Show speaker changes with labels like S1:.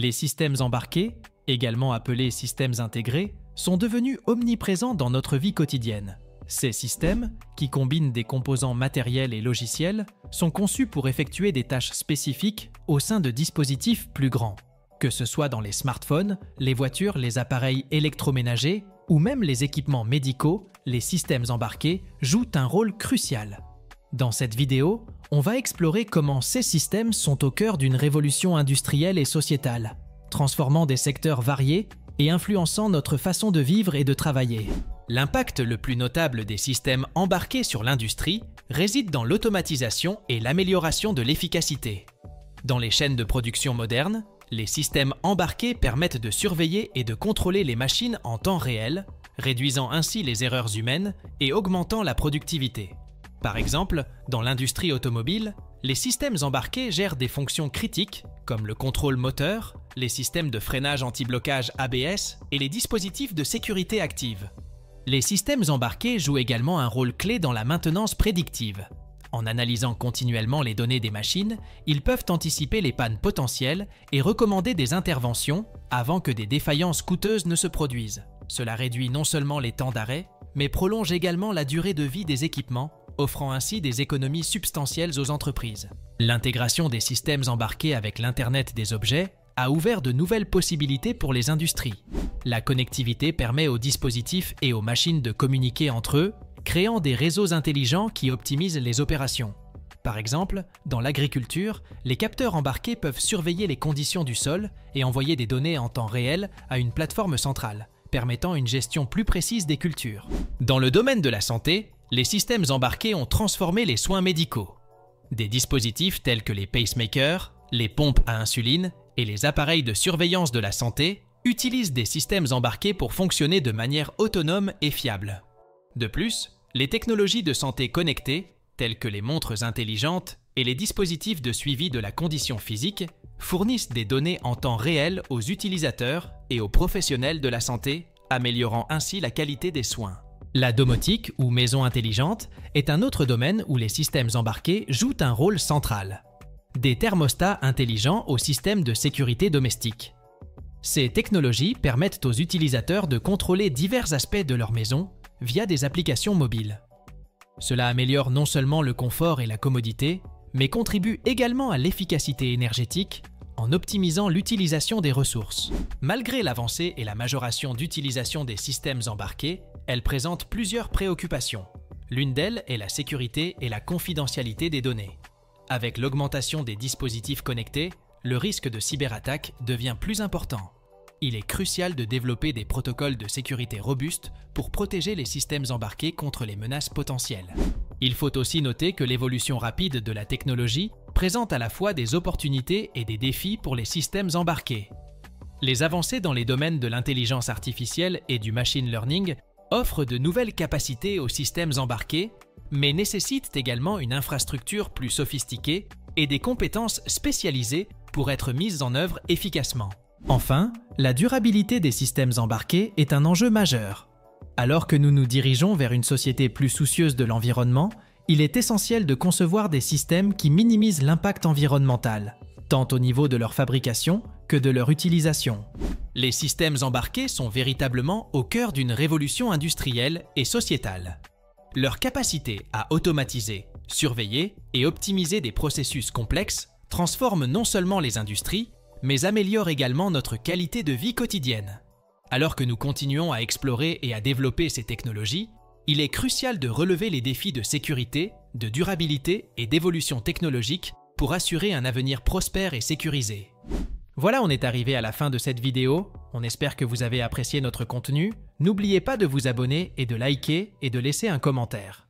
S1: Les systèmes embarqués, également appelés systèmes intégrés, sont devenus omniprésents dans notre vie quotidienne. Ces systèmes, qui combinent des composants matériels et logiciels, sont conçus pour effectuer des tâches spécifiques au sein de dispositifs plus grands. Que ce soit dans les smartphones, les voitures, les appareils électroménagers ou même les équipements médicaux, les systèmes embarqués jouent un rôle crucial. Dans cette vidéo, on va explorer comment ces systèmes sont au cœur d'une révolution industrielle et sociétale, transformant des secteurs variés et influençant notre façon de vivre et de travailler. L'impact le plus notable des systèmes embarqués sur l'industrie réside dans l'automatisation et l'amélioration de l'efficacité. Dans les chaînes de production modernes, les systèmes embarqués permettent de surveiller et de contrôler les machines en temps réel, réduisant ainsi les erreurs humaines et augmentant la productivité. Par exemple, dans l'industrie automobile, les systèmes embarqués gèrent des fonctions critiques comme le contrôle moteur, les systèmes de freinage anti-blocage ABS et les dispositifs de sécurité active. Les systèmes embarqués jouent également un rôle clé dans la maintenance prédictive. En analysant continuellement les données des machines, ils peuvent anticiper les pannes potentielles et recommander des interventions avant que des défaillances coûteuses ne se produisent. Cela réduit non seulement les temps d'arrêt, mais prolonge également la durée de vie des équipements, offrant ainsi des économies substantielles aux entreprises. L'intégration des systèmes embarqués avec l'Internet des objets a ouvert de nouvelles possibilités pour les industries. La connectivité permet aux dispositifs et aux machines de communiquer entre eux, créant des réseaux intelligents qui optimisent les opérations. Par exemple, dans l'agriculture, les capteurs embarqués peuvent surveiller les conditions du sol et envoyer des données en temps réel à une plateforme centrale, permettant une gestion plus précise des cultures. Dans le domaine de la santé, les systèmes embarqués ont transformé les soins médicaux. Des dispositifs tels que les pacemakers, les pompes à insuline et les appareils de surveillance de la santé utilisent des systèmes embarqués pour fonctionner de manière autonome et fiable. De plus, les technologies de santé connectées, telles que les montres intelligentes et les dispositifs de suivi de la condition physique, fournissent des données en temps réel aux utilisateurs et aux professionnels de la santé, améliorant ainsi la qualité des soins. La domotique, ou maison intelligente, est un autre domaine où les systèmes embarqués jouent un rôle central. Des thermostats intelligents au système de sécurité domestique. Ces technologies permettent aux utilisateurs de contrôler divers aspects de leur maison via des applications mobiles. Cela améliore non seulement le confort et la commodité, mais contribue également à l'efficacité énergétique en optimisant l'utilisation des ressources. Malgré l'avancée et la majoration d'utilisation des systèmes embarqués, elles présentent plusieurs préoccupations. L'une d'elles est la sécurité et la confidentialité des données. Avec l'augmentation des dispositifs connectés, le risque de cyberattaque devient plus important. Il est crucial de développer des protocoles de sécurité robustes pour protéger les systèmes embarqués contre les menaces potentielles. Il faut aussi noter que l'évolution rapide de la technologie présente à la fois des opportunités et des défis pour les systèmes embarqués. Les avancées dans les domaines de l'intelligence artificielle et du machine learning offrent de nouvelles capacités aux systèmes embarqués, mais nécessitent également une infrastructure plus sophistiquée et des compétences spécialisées pour être mises en œuvre efficacement. Enfin, la durabilité des systèmes embarqués est un enjeu majeur. Alors que nous nous dirigeons vers une société plus soucieuse de l'environnement, il est essentiel de concevoir des systèmes qui minimisent l'impact environnemental, tant au niveau de leur fabrication que de leur utilisation. Les systèmes embarqués sont véritablement au cœur d'une révolution industrielle et sociétale. Leur capacité à automatiser, surveiller et optimiser des processus complexes transforme non seulement les industries, mais améliore également notre qualité de vie quotidienne. Alors que nous continuons à explorer et à développer ces technologies, il est crucial de relever les défis de sécurité, de durabilité et d'évolution technologique pour assurer un avenir prospère et sécurisé. Voilà, on est arrivé à la fin de cette vidéo. On espère que vous avez apprécié notre contenu. N'oubliez pas de vous abonner et de liker et de laisser un commentaire.